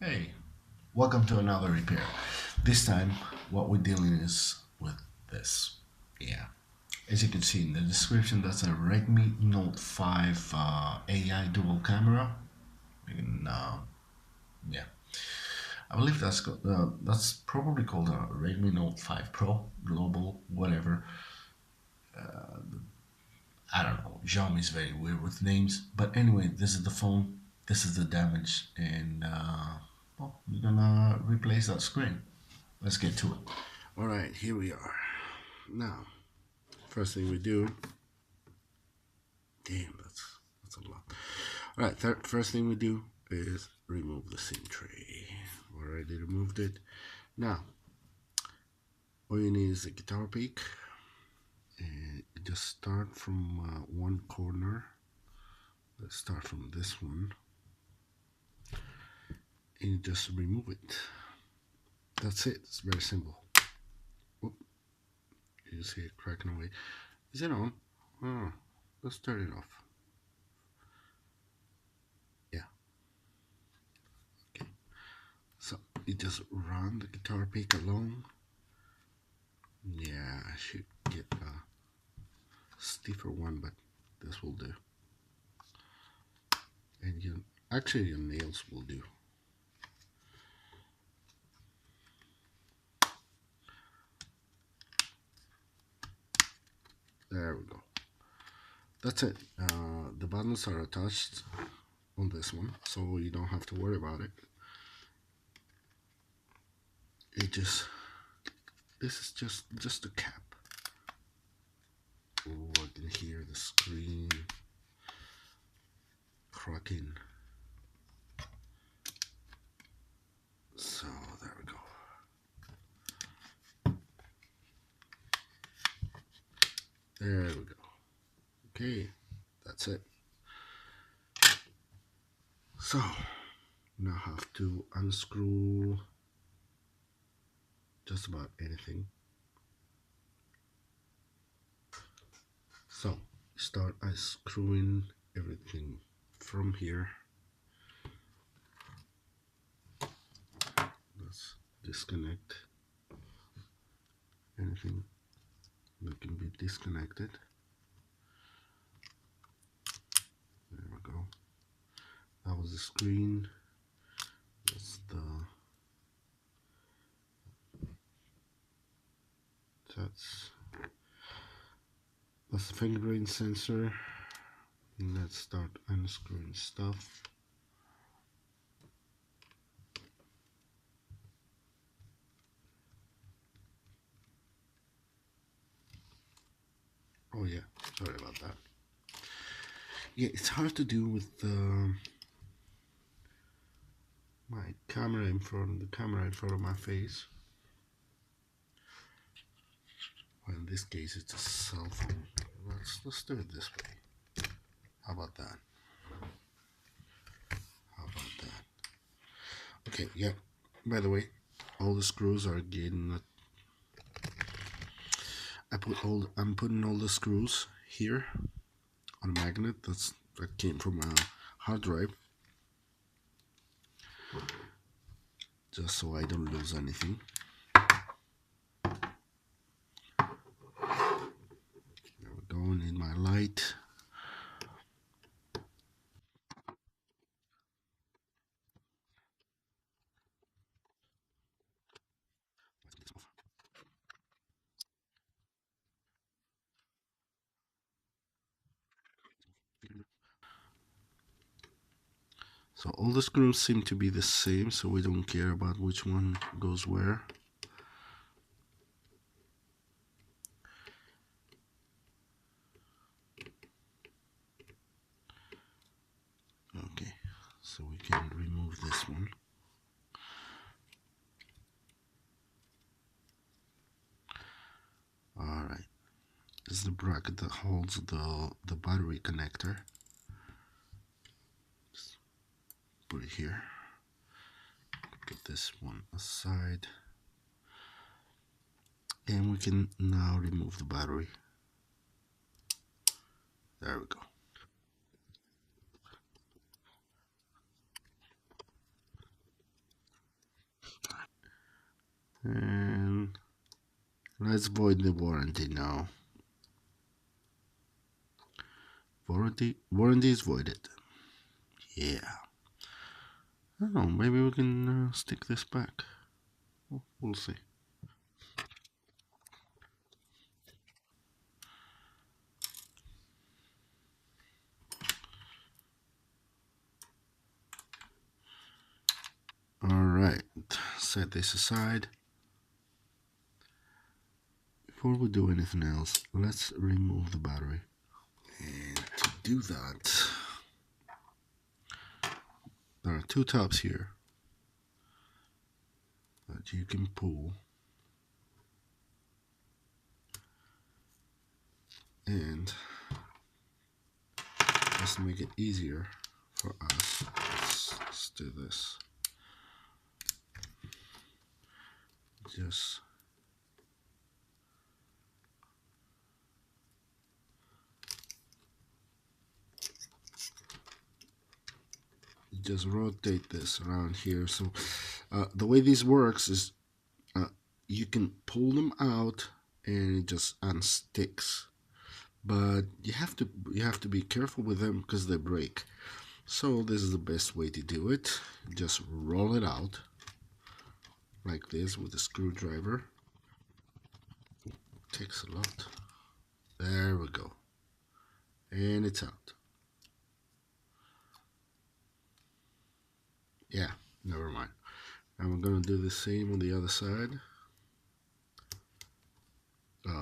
Hey, welcome to another repair. This time, what we're dealing is with this. Yeah, as you can see in the description, that's a Redmi Note 5 AI dual camera. And, yeah, I believe that's probably called a Redmi Note 5 Pro Global, whatever. I don't know. Xiaomi is very weird with names, but anyway, this is the phone. This is the damage, and well, we're gonna replace that screen. Let's get to it. All right, here we are. Now, first thing we do. Damn, that's a lot. All right, first thing we do is remove the SIM tray. Already removed it. Now, all you need is a guitar pick, and you just start from one corner. Let's start from this one, and you just remove it. That's it. It's very simple. Whoop. You see it cracking away. Is it on? Oh, let's turn it off. Yeah. Okay. So you just run the guitar pick along. Yeah, I should get a stiffer one, but this will do. And actually your nails will do. There we go. That's it. The buttons are attached on this one, so you don't have to worry about it. This is just a cap. Oh, I can hear the screen cracking. So there we go. There we go. Okay, that's it. So now I have to unscrew just about anything. So start unscrewing everything from here. Let's disconnect anything that can be disconnected. There we go. That was the screen. That's that's the fingerprint sensor. And let's start unscrewing stuff. Oh yeah, sorry about that. Yeah, it's hard to do with my camera in front, the camera in front of my face. Well, in this case, it's a cell phone. Let's do it this way. How about that? How about that? Okay, yeah. By the way, all the screws are getting. I'm putting all the screws here on a magnet that came from a hard drive, just so I don't lose anything. There we go. Need my light. So all the screws seem to be the same, so we don't care about which one goes where. Okay, so we can remove this one. Alright, this is the bracket that holds the battery connector. Just put it here. Put this one aside. And we can now remove the battery. There we go. And let's void the warranty now. Warranty is voided. Yeah. I don't know, maybe we can stick this back. We'll see. Alright, set this aside. Before we do anything else, let's remove the battery. And to do that, there are two tabs here that you can pull. And just to make it easier for us, let's do this. Just rotate this around here. So the way this works is you can pull them out and it just unsticks, but you have to be careful with them because they break. So this is the best way to do it. Just roll it out like this with a screwdriver. Takes a lot. There we go. And it's out. Yeah, never mind. And we're gonna do the same on the other side.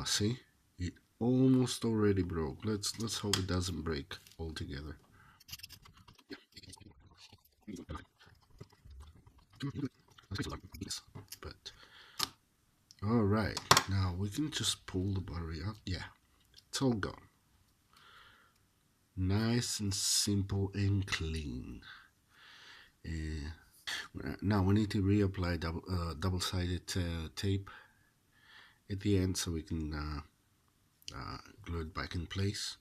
See? It almost already broke. Let's hope it doesn't break altogether. But alright, now we can just pull the battery out. Yeah, it's all gone. Nice and simple and clean. Now we need to reapply double-sided tape at the end so we can glue it back in place,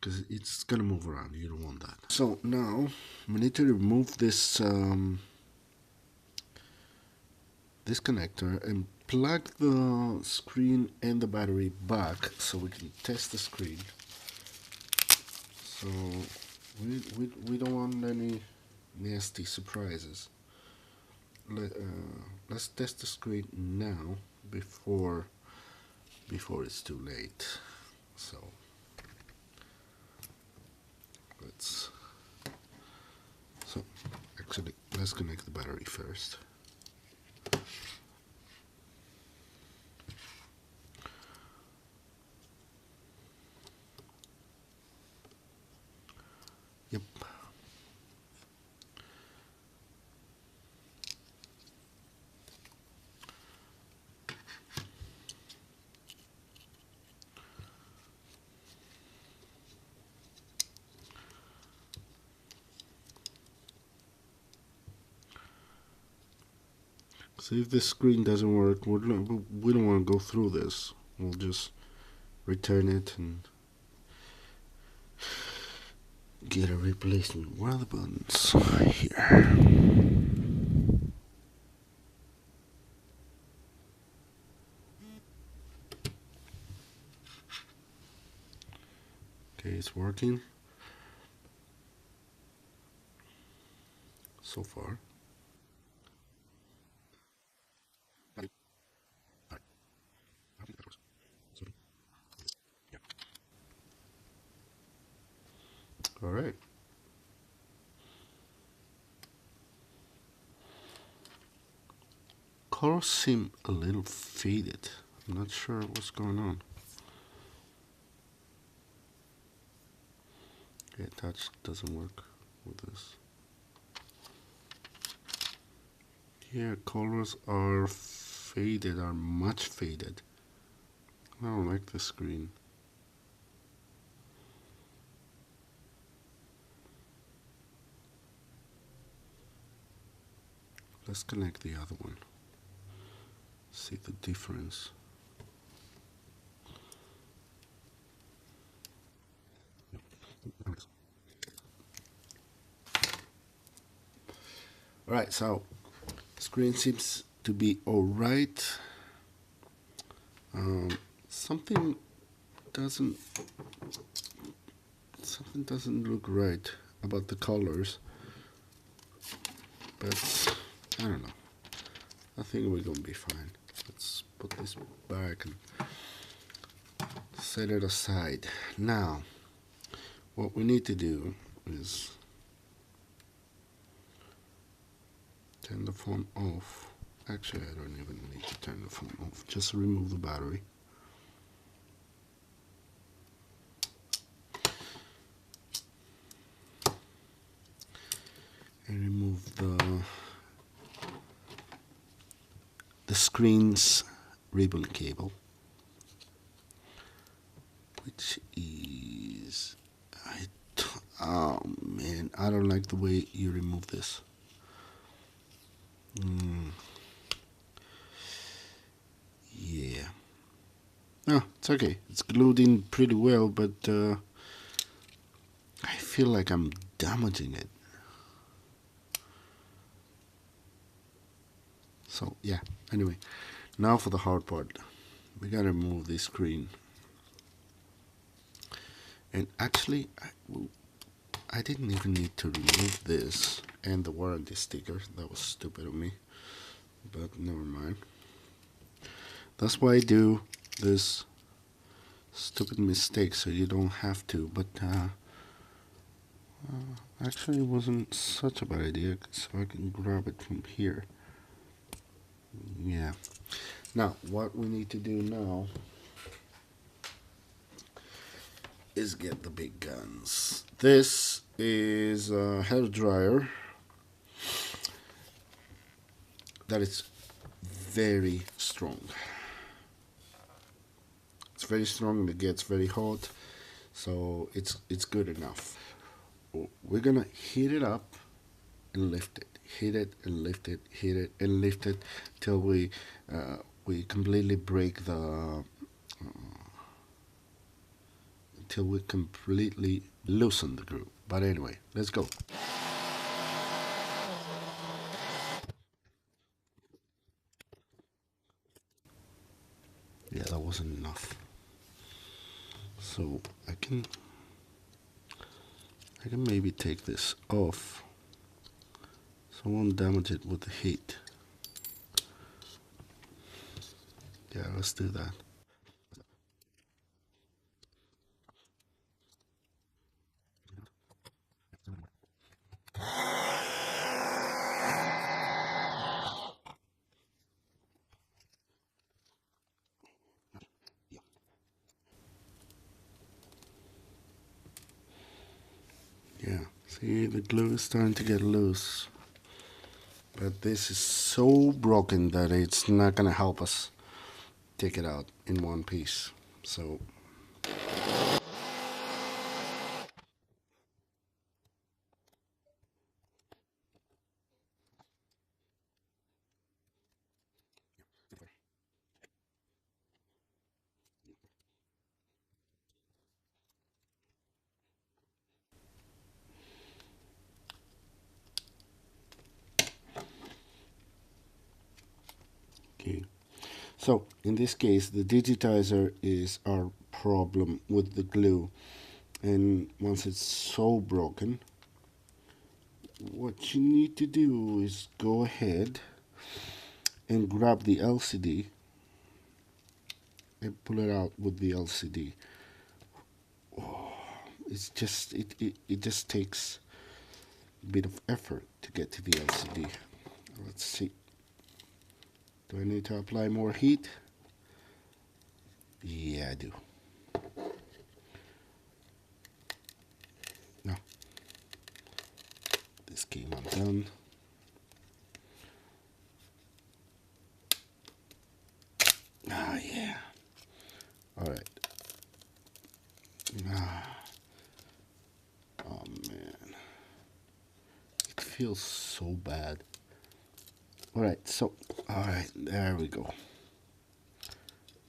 because it's gonna move around. You don't want that. So now we need to remove this this connector and plug the screen and the battery back so we can test the screen. So we don't want any nasty surprises. Let's test the screen now before it's too late. So actually let's connect the battery first. Yep. So if this screen doesn't work, we don't want to go through this. We'll just return it and get a replacement. Where are the buttons? Here. Okay, it's working so far. All right. Colors seem a little faded. I'm not sure what's going on. Okay, touch doesn't work with this. Here, colors are faded, are much faded. I don't like the screen. Let's connect the other one. See the difference. Alright, so screen seems to be alright. Something doesn't look right about the colors, but I don't know. I think we're gonna be fine. Let's put this back and set it aside. Now, what we need to do is turn the phone off. Actually, I don't even need to turn the phone off. Just remove the battery. And remove the screen's ribbon cable, which is oh man, I don't like the way you remove this. Yeah. No, it's okay. It's glued in pretty well, but I feel like I'm damaging it. So yeah, anyway, now for the hard part. We gotta remove this screen. And actually, I didn't even need to remove this and the warranty sticker. That was stupid of me, but never mind. That's why I do this stupid mistake, so you don't have to. But actually, it wasn't such a bad idea, so I can grab it from here. Yeah. Now, what we need to do now is get the big guns. This is a hair dryer that is very strong. It's very strong and it gets very hot, so it's good enough. We're gonna heat it up and lift it, hit it and lift it, hit it and lift it till we completely break the till we completely loosen the groove. But anyway, let's go. Yeah, that wasn't enough. So I can maybe take this off so I won't damage it with the heat. Yeah, let's do that. Yeah, see, the glue is starting to get loose. But this is so broken that it's not gonna help us take it out in one piece. So okay. So in this case, the digitizer is our problem with the glue, and once it's so broken, what you need to do is go ahead and grab the LCD and pull it out with the LCD. It's just it just takes a bit of effort to get to the LCD. Let's see. Do I need to apply more heat? Yeah, I do. No. This came undone. Ah, yeah. All right. Ah. Oh, man. It feels so bad. All right, so, all right, there we go.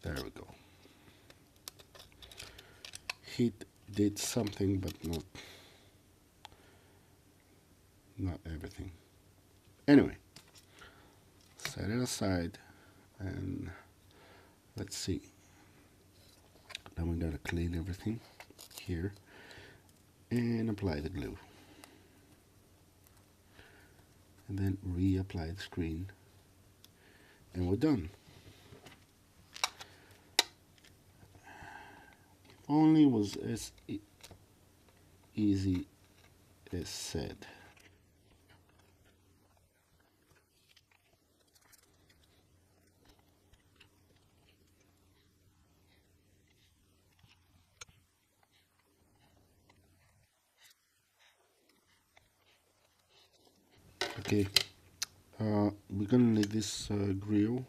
There we go. Heat did something, but not everything. Anyway, set it aside, and let's see. Now we gotta clean everything here and apply the glue, and then reapply the screen, and we're done. If only it was as easy as said. Okay, we're gonna need this grill.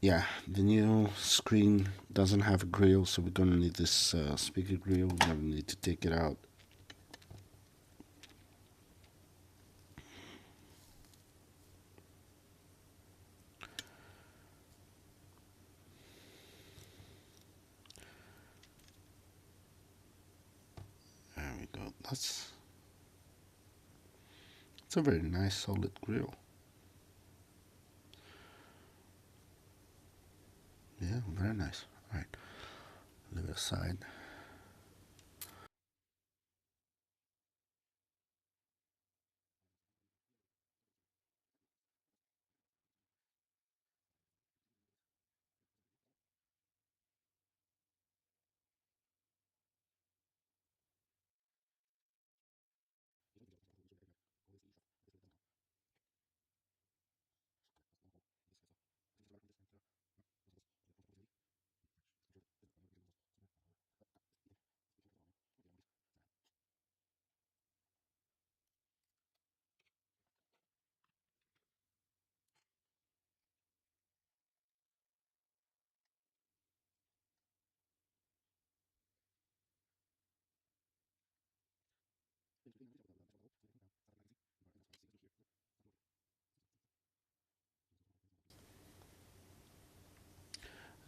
Yeah, the new screen doesn't have a grill, so we're gonna need this speaker grill. We're gonna need to take it out. There we go. It's a very nice solid grill. Yeah, very nice. All right, leave it aside.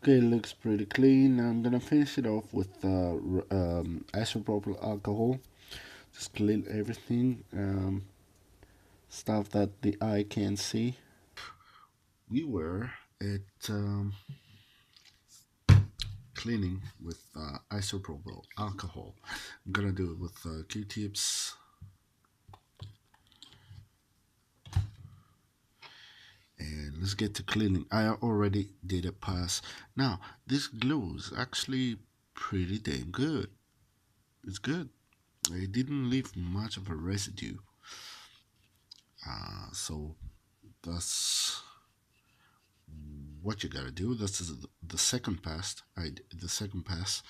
Okay, it looks pretty clean. Now I'm gonna finish it off with isopropyl alcohol. Just clean everything, stuff that the eye can't see. We were at cleaning with isopropyl alcohol. I'm gonna do it with Q-tips. And let's get to cleaning. I already did a pass. Now, this glue is actually pretty damn good. It's good. It didn't leave much of a residue. So that's what you gotta do. That's the second pass. The second pass,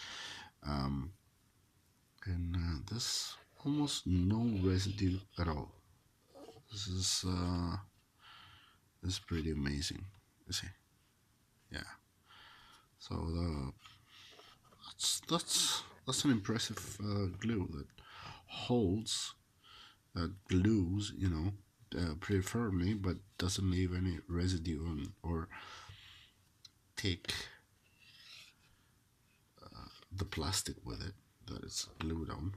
and there's almost no residue at all. This is pretty amazing. You see, yeah. So that's an impressive glue that holds, that glues, pretty firmly, but doesn't leave any residue or take the plastic with it that it's glued on.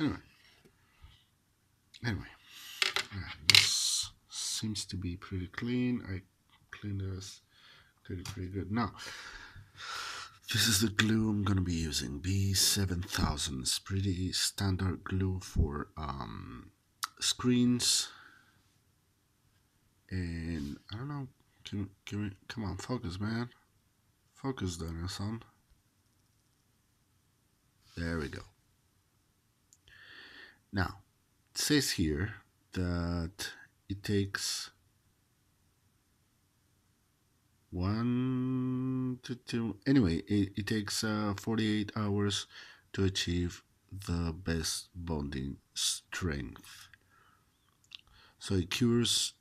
Anyway, anyway, yeah, this seems to be pretty clean. I cleaned this pretty good. Now, this is the glue I'm gonna be using. B7000. It's pretty standard glue for screens. And I don't know. Come on, focus, man. Focus, Daniel, son. There we go. Now, it says here that it takes 1 to 2. Anyway, it takes 48 hours to achieve the best bonding strength. So it cures.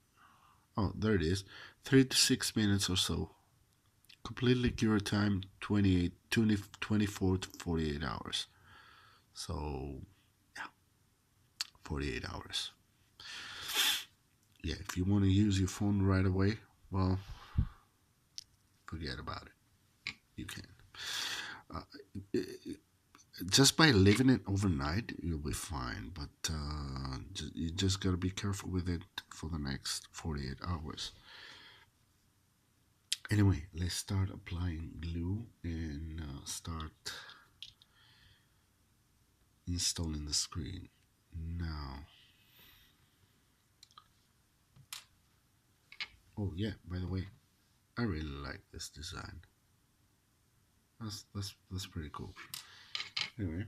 Oh, there it is. 3 to 6 minutes or so. Completely cure time 24 to 48 hours. So, yeah, 48 hours. Yeah, if you want to use your phone right away, well, forget about it. You can. Uh, just by leaving it overnight, you'll be fine. But you just gotta be careful with it for the next 48 hours. Anyway, let's start applying glue and start installing the screen. Now, oh yeah, by the way, I really like this design. That's pretty cool. Anyway,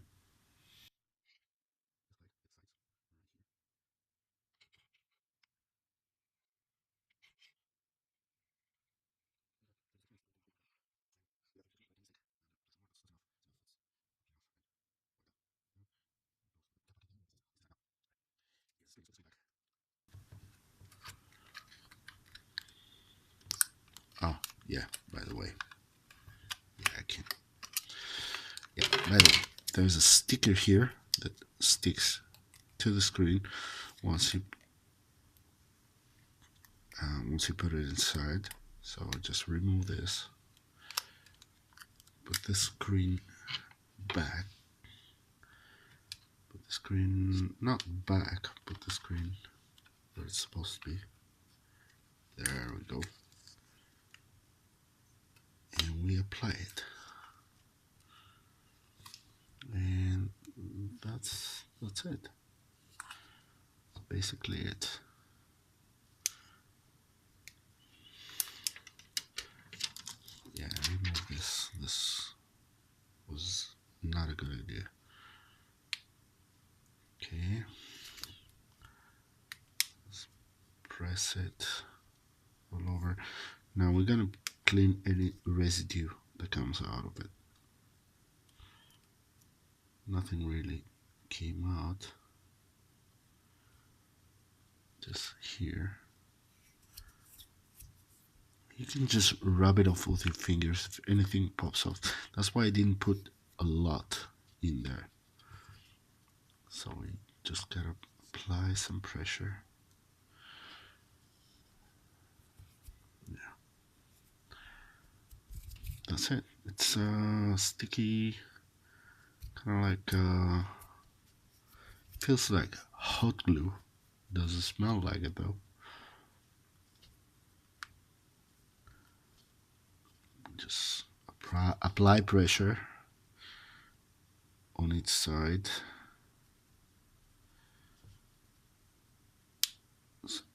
oh yeah, by the way, yeah, I can. Yeah, by the way, there's a sticker here that sticks to the screen once you put it inside. So just remove this, put the screen back, put the screen not back, put the screen where it's supposed to be. There we go, and we apply it, and that's it. That's basically it. Yeah, remove this. This was not a good idea. Okay, let's press it all over. Now we're gonna clean any residue that comes out of it. Nothing really came out, just here. You can just rub it off with your fingers if anything pops off. That's why I didn't put a lot in there. So we just gotta apply some pressure. Yeah, that's it. It's sticky, kind of like feels like hot glue. Doesn't smell like it though. Just apply pressure on each side.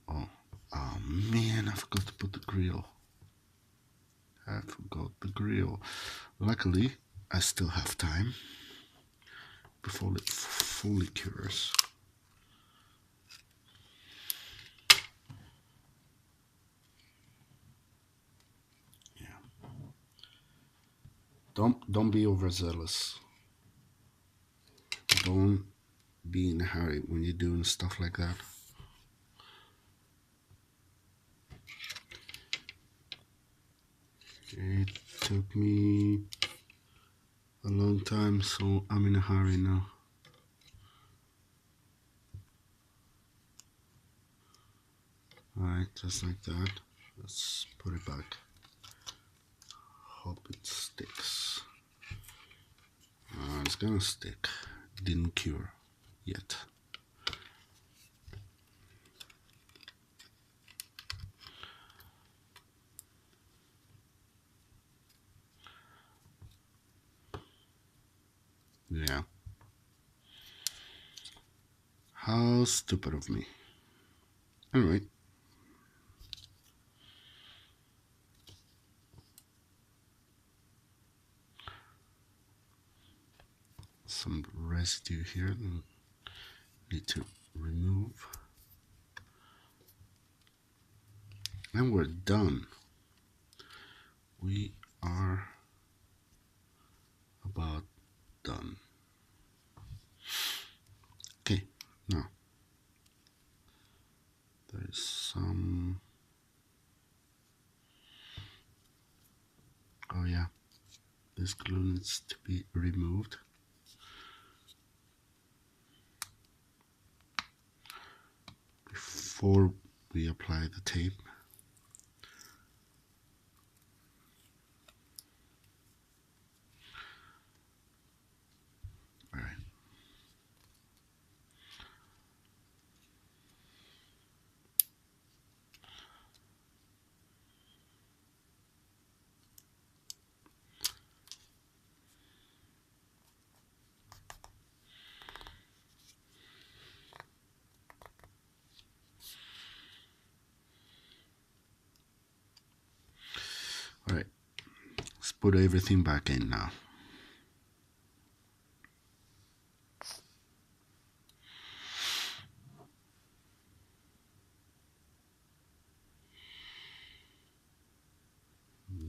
Oh, oh man, I forgot to put the grill. I forgot the grill. Luckily, I still have time before it fully cures. Yeah. Don't be overzealous. Don't be in a hurry when you're doing stuff like that. It took me a long time, so I'm in a hurry now. Alright, just like that. Let's put it back. Hope it sticks. It's gonna stick. Didn't cure yet. Yeah. How stupid of me. Alright. Some residue here that need to remove. And we're done. We are about done. Okay, now there's some. Oh, yeah, this glue needs to be removed. Before we apply the tape. All right. put everything back in now.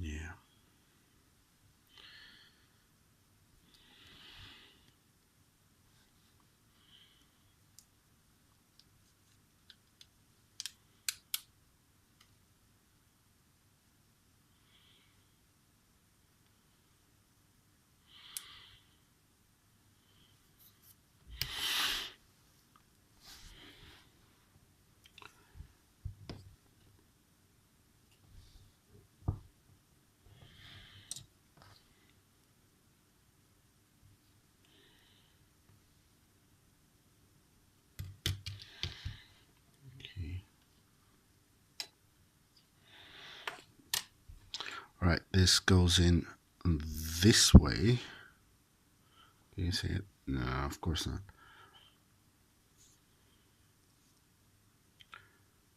Yeah. Okay. All right, this goes in this way. Can you see it? No, of course not.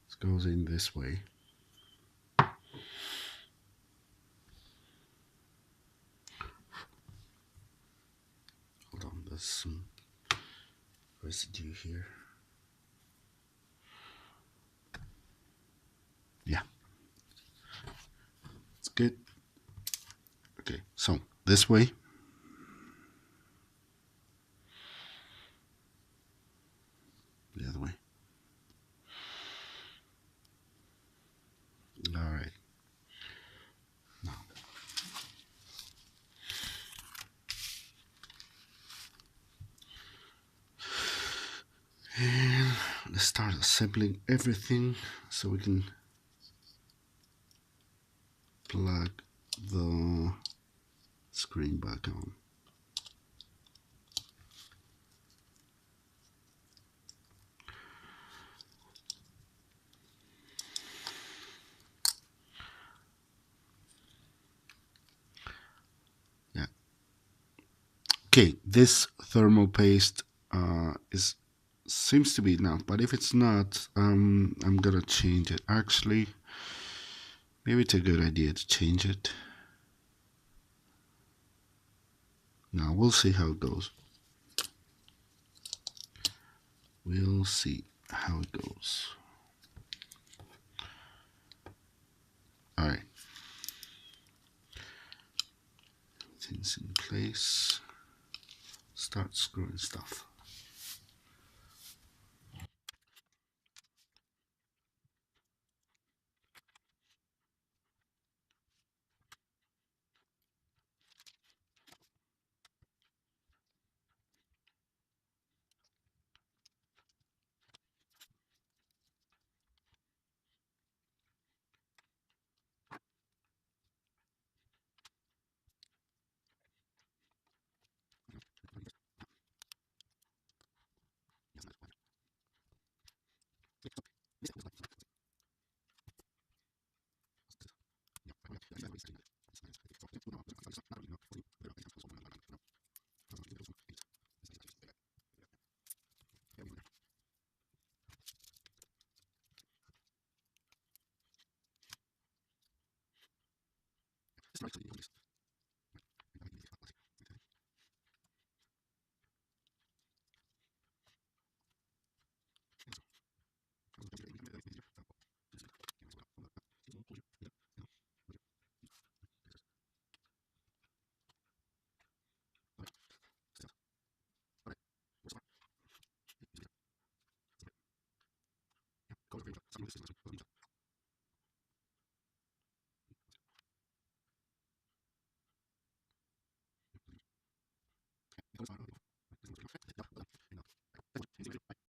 This goes in this way. Hold on, there's some residue here. Yeah, it's good. Okay, so this way. The other way. All right. Now, and let's start assembling everything so we can plug the screen back on. Yeah. Okay, this thermal paste is seems to be enough, but if it's not, I'm gonna change it. Actually, maybe it's a good idea to change it. Now we'll see how it goes. We'll see how it goes. All right. Everything's in place. Start screwing stuff.